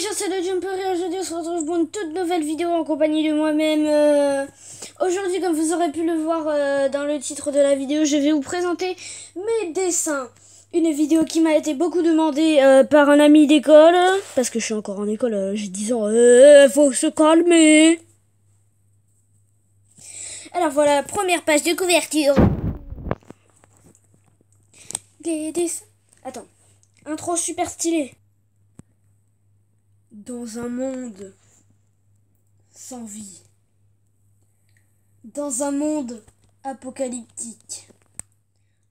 gens, c'est le Jumper et aujourd'hui on se retrouve pour une toute nouvelle vidéo en compagnie de moi-même. Aujourd'hui, comme vous aurez pu le voir dans le titre de la vidéo, je vais vous présenter mes dessins. Une vidéo qui m'a été beaucoup demandée par un ami d'école, parce que je suis encore en école, j'ai 10 ans, faut se calmer. Alors voilà, première page de couverture. Les dessins. Attends, intro super stylé. Dans un monde sans vie, dans un monde apocalyptique,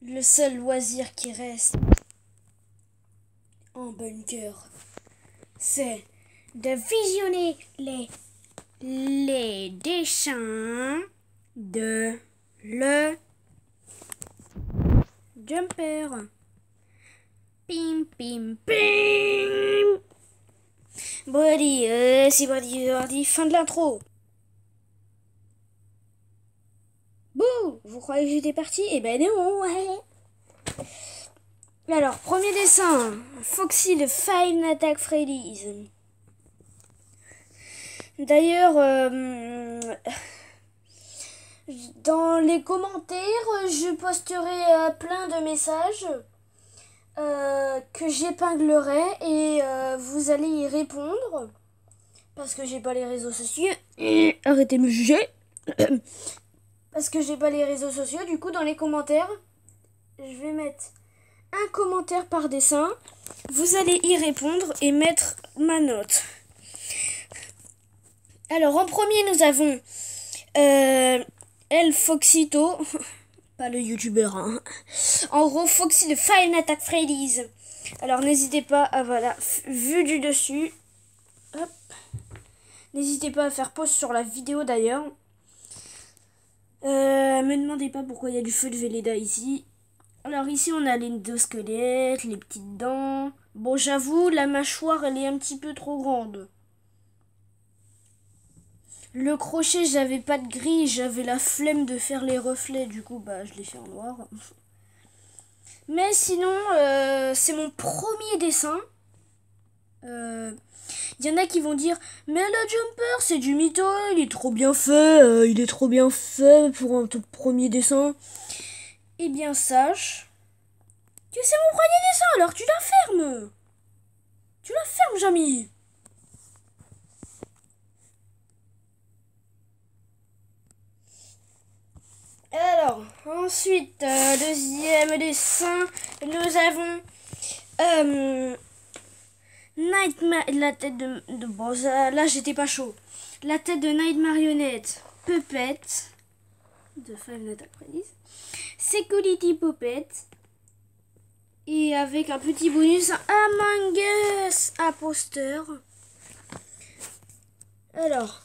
le seul loisir qui reste en bunker, c'est de visionner les dessins de le Jumper. Pim, pim, pim. Bon, allez, c'est parti, fin de l'intro. Bouh, vous croyez que j'étais parti? Eh ben non, ouais. Alors, premier dessin, Foxy de Five Nights at Freddy's. D'ailleurs, dans les commentaires, je posterai plein de messages que j'épinglerai et vous allez y répondre parce que j'ai pas les réseaux sociaux. Arrêtez de me juger. Parce que j'ai pas les réseaux sociaux. Du coup, dans les commentaires, je vais mettre un commentaire par dessin. Vous allez y répondre et mettre ma note. Alors, en premier, nous avons El Foxito. Pas le youtubeur, hein. En gros, Foxy de Five Nights at Freddy's. Alors, n'hésitez pas à, voilà, vu du dessus. Hop. N'hésitez pas à faire pause sur la vidéo, d'ailleurs. Me demandez pas pourquoi il y a du feu de Velleda ici. Alors, ici, on a l'endosquelette, les petites dents. Bon, j'avoue, la mâchoire, elle est un petit peu trop grande. Le crochet, j'avais pas de gris, j'avais la flemme de faire les reflets, du coup, bah, je l'ai fait en noir. Mais sinon, c'est mon premier dessin. Y en a qui vont dire, mais le Jumper, c'est du mytho, il est trop bien fait, pour un tout premier dessin. Eh bien, sache que c'est mon premier dessin, alors tu la fermes. Tu la fermes, Jamy. Alors, ensuite, deuxième dessin, nous avons la tête de bon, là j'étais pas chaud. La tête de Night Marionnette Puppet de Five Nights at Freddy's. Security Puppet. Et avec un petit bonus, Among Us imposteur. Alors.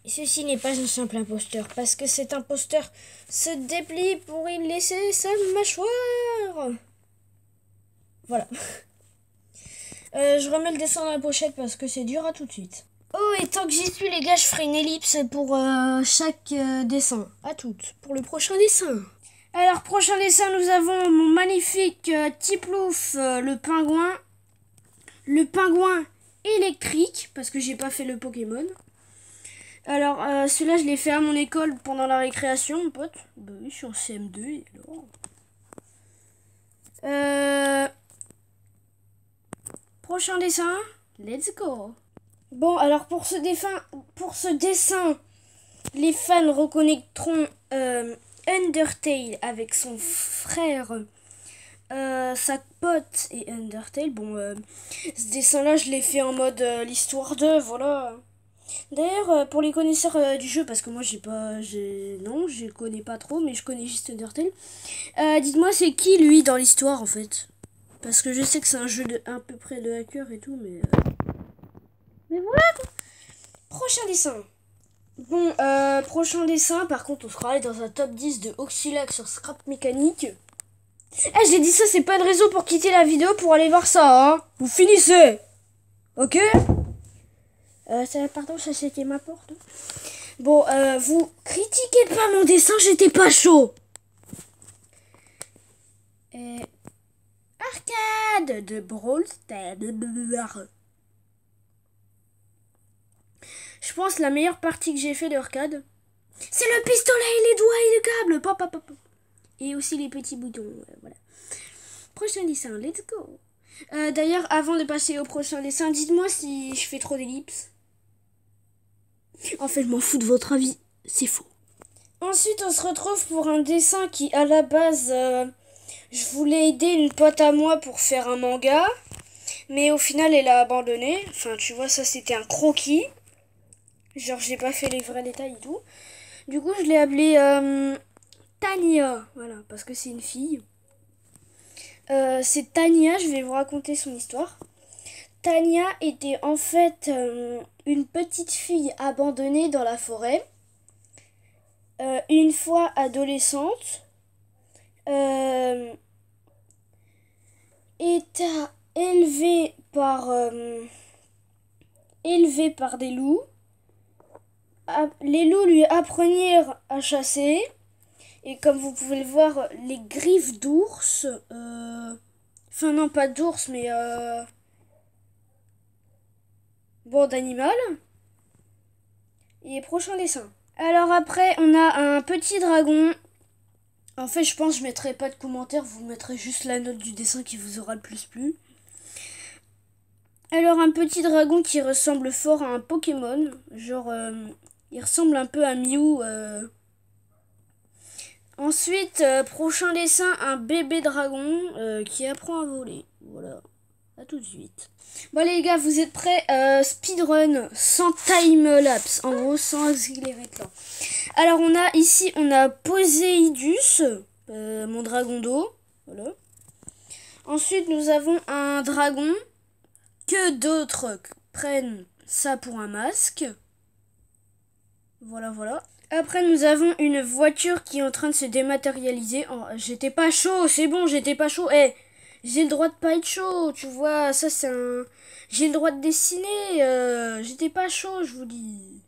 Ceci n'est pas un simple imposteur, parce que cet imposteur se déplie pour y laisser sa mâchoire. Voilà. Je remets le dessin dans la pochette parce que c'est dur à tout de suite. Oh, et tant que j'y suis, les gars, je ferai une ellipse pour chaque dessin. À toutes, pour le prochain dessin. Alors, prochain dessin, nous avons mon magnifique Tiplouf, le pingouin. Le pingouin électrique, parce que j'ai pas fait le Pokémon. Alors, celui-là, je l'ai fait à mon école pendant la récréation, mon pote. Bah oui, je suis en CM2, et alors... Prochain dessin, let's go. Bon, alors pour ce dessin, les fans reconnaîtront Undertale avec son frère, sa pote et Undertale. Bon, ce dessin-là, je l'ai fait en mode l'histoire de, voilà... D'ailleurs, pour les connaisseurs du jeu, parce que moi non, je connais pas trop, mais je connais juste Undertale. Dites-moi, c'est qui lui dans l'histoire en fait? Parce que je sais que c'est un jeu de à peu près de hacker et tout, mais voilà quoi. Prochain dessin. Bon, prochain dessin, par contre, on sera allé dans un top 10 de Oxylac sur Scrap Mécanique. Eh, j'ai dit ça, c'est pas une raison pour quitter la vidéo pour aller voir ça, hein. Vous finissez. Ok? Pardon, ça c'était ma porte. Bon, vous critiquez pas mon dessin, j'étais pas chaud. Arcade. arcade de Brawl Stars. Je pense la meilleure partie que j'ai fait de arcade, c'est le pistolet et les doigts et le câble. Pop, pop, pop. Et aussi les petits boutons. Voilà. Prochain dessin, let's go. D'ailleurs, avant de passer au prochain dessin, dites-moi si je fais trop d'ellipses. En fait, je m'en fous de votre avis. C'est faux. Ensuite, on se retrouve pour un dessin qui, à la base, je voulais aider une pote à moi pour faire un manga. Mais au final, elle a abandonné. Enfin, tu vois, ça, c'était un croquis. Genre, j'ai pas fait les vrais détails et tout. Du coup, je l'ai appelée Tania. Voilà, parce que c'est une fille. C'est Tania, je vais vous raconter son histoire. Tania était en fait une petite fille abandonnée dans la forêt. Une fois adolescente, était élevée par des loups. Les loups lui apprenirent à chasser. Et comme vous pouvez le voir, les griffes d'ours... Enfin non, pas d'ours, mais... Bon, d'animal. Et prochain dessin. Alors après, on a un petit dragon. En fait, je pense que je mettrai pas de commentaire. Vous mettrez juste la note du dessin qui vous aura le plus plu. Alors un petit dragon qui ressemble fort à un Pokémon. Genre, il ressemble un peu à Mew. Ensuite, prochain dessin, un bébé dragon qui apprend à voler. Voilà, à tout de suite. Bon les gars, vous êtes prêts? Speedrun, sans time-lapse, en gros sans accélérer le temps. Alors on a Poséidus, mon dragon d'eau. Voilà. Ensuite nous avons un dragon, que d'autres prennent ça pour un masque. Voilà, voilà. Après, nous avons une voiture qui est en train de se dématérialiser. Oh, j'étais pas chaud, c'est bon, j'étais pas chaud. Eh, j'ai le droit de pas être chaud, tu vois. Ça, c'est un... J'ai le droit de dessiner. J'étais pas chaud, je vous dis.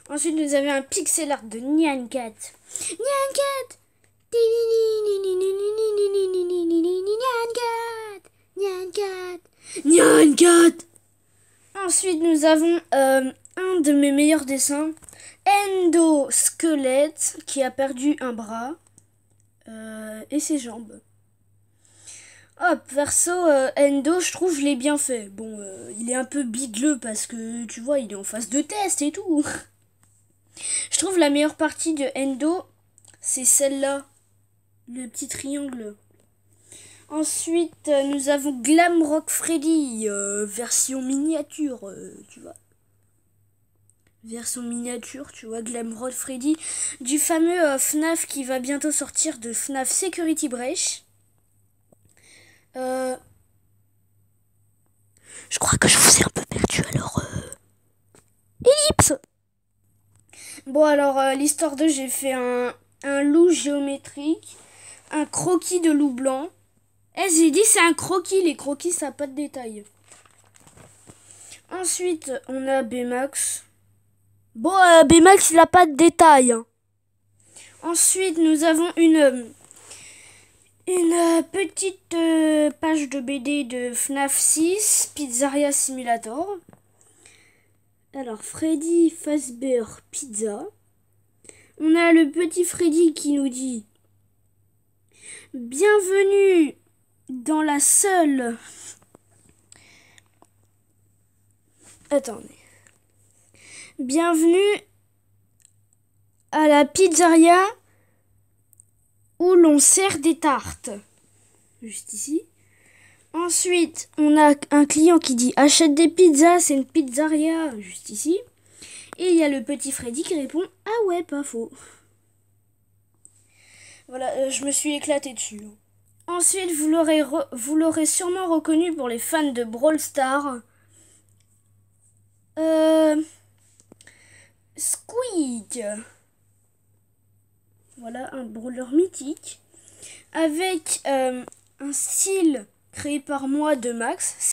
Ensuite, nous avons un pixel art de Nyan Cat. Nyan Cat. Nyan Cat. Nyan Cat. Ensuite, nous avons un de mes meilleurs dessins. Endosquelette qui a perdu un bras et ses jambes. Hop, perso, Endo, je trouve je l'ai bien fait. Bon, il est un peu bigleux parce que, tu vois, il est en phase de test et tout. Je trouve la meilleure partie de Endo, c'est celle-là. Le petit triangle. Ensuite, nous avons Glamrock Freddy, version miniature, tu vois. Version miniature, tu vois, Glamrock Freddy, du fameux FNAF qui va bientôt sortir de FNAF Security Breach. Je crois que je vous ai un peu perdu, alors... Ellipse. Bon, alors, l'histoire 2, j'ai fait un loup géométrique, un croquis de loup blanc. J'ai dit c'est un croquis, les croquis, ça n'a pas de détails. Ensuite, on a Baymax. Bon, Baymax, il n'a pas de détails. Hein. Ensuite, nous avons une petite page de BD de FNAF 6, Pizzeria Simulator. Alors, Freddy Fazbear Pizza. On a le petit Freddy qui nous dit « Bienvenue dans la seule... » Attendez. « Bienvenue à la pizzeria où l'on sert des tartes. » Juste ici. Ensuite, on a un client qui dit « Achète des pizzas, c'est une pizzeria. » Juste ici. Et il y a le petit Freddy qui répond « Ah ouais, pas faux. » Voilà, je me suis éclatée dessus. Ensuite, vous l'aurez sûrement reconnu pour les fans de Brawl Stars. Squeak. Voilà, un brawler mythique. Avec un style créé par moi de Max.